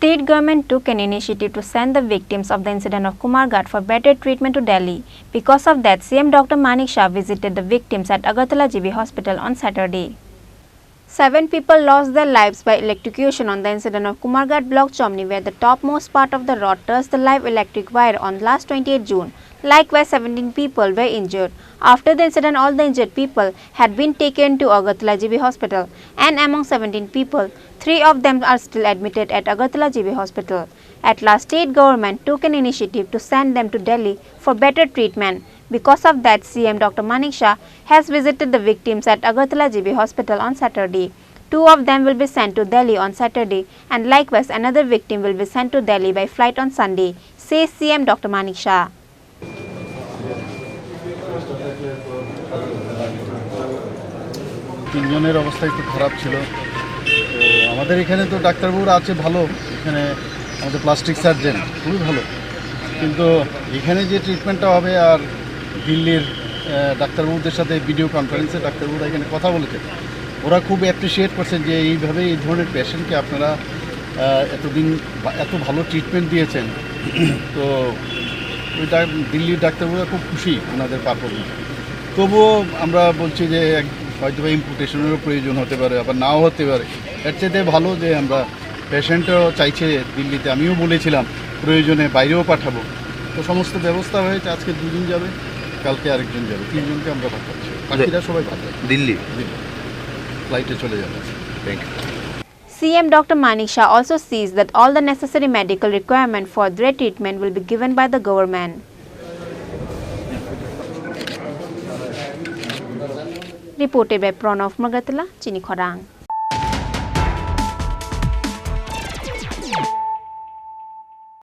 state government took an initiative to send the victims of the incident of Kumarghat for better treatment to Delhi. Because of that, CM Dr. Manik Shah visited the victims at Agartala GB Hospital on Saturday. 7 people lost their lives by electrocution on the incident of Kumarghat block chimney, where the topmost part of the rod touched the live electric wire on last 28 June. Likewise, 17 people were injured. After the incident, all the injured people had been taken to Agartala GB Hospital, and among 17 people, 3 of them are still admitted at Agartala GB Hospital. At last, state government took an initiative to send them to Delhi for better treatment. Because of that, CM Dr. Manik Shah has visited the victims at Agartala GB Hospital on Saturday. 2 of them will be sent to Delhi on Saturday, and likewise another victim will be sent to Delhi by flight on Sunday, says CM Dr. Manik Shah. তিনজনের অবস্থা একটু খারাপ ছিল। তো আমাদের এখানে তো ডাক্তারবাবুরা আছে ভালো, এখানে আমাদের প্লাস্টিক সার্জন খুবই ভালো, কিন্তু এখানে যে ট্রিটমেন্টটা হবে আর দিল্লির ডাক্তারবাবুদের সাথে ভিডিও কনফারেন্সে ডাক্তারবাবুরা এখানে কথা বলেছে, ওরা খুব অ্যাপ্রিসিয়েট করছেন যে এইভাবে এই ধরনের পেশেন্টকে আপনারা এতদিন এত ভালো ট্রিটমেন্ট দিয়েছেন। তো ওই দিল্লির ডাক্তারবাবুরা খুব খুশি ওনাদের পারফরমেন্স। তবুও আমরা বলছি যে হয়তো বা ইম্পুটেশনেরও প্রয়োজন হতে পারে, আবার নাও হতে পারে। এর চেয়ে ভালো যে আমরা পেশেন্টও চাইছে দিল্লিতে, আমিও বলেছিলাম প্রয়োজনে বাইরেও পাঠাবো। তো সমস্ত ব্যবস্থা হয়েছে, আজকে 2 জন যাবে, কালকে আরেকজন যাবে, 3 জনকে আমরা পাঠাচ্ছি। বাকিরা সবাই পাঠাবে দিল্লি ফ্লাইটে চলে যাবে। Thank you. CM Dr. Manik Shah also sees that all the necessary medical requirement for their treatment will be given by the government. Reported by Pranav Magatala, Chini Khorang.